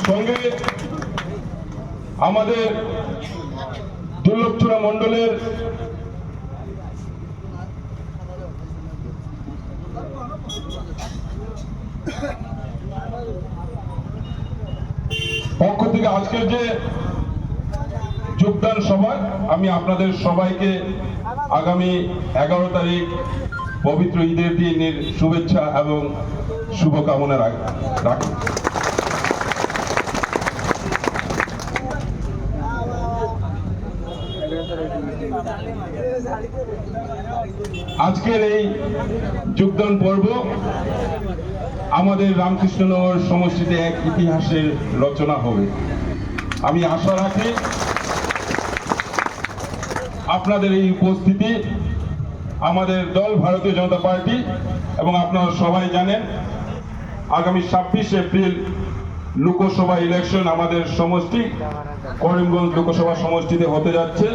সঙ্গে আমাদের দুর্লভচূড়া মণ্ডলের পক্ষ থেকে আজকের যে যোগদান সভা, আমি আপনাদের সবাইকে আগামী 11 তারিখ পবিত্র ঈদের দিনের শুভেচ্ছা এবং শুভকামনা রাখি। আজকের এই যোগদান পর্ব আমাদের রামকৃষ্ণনগর সমষ্টিতে এক ইতিহাসের রচনা হবে। আমি আশা রাখি আপনাদের এই উপস্থিতি, আমাদের দল ভারতীয় জনতা পার্টি, এবং আপনারা সবাই জানেন আগামী 26 এপ্রিল লোকসভা ইলেকশন আমাদের সমষ্টি করিমগঞ্জ লোকসভা সমষ্টিতে হতে যাচ্ছে।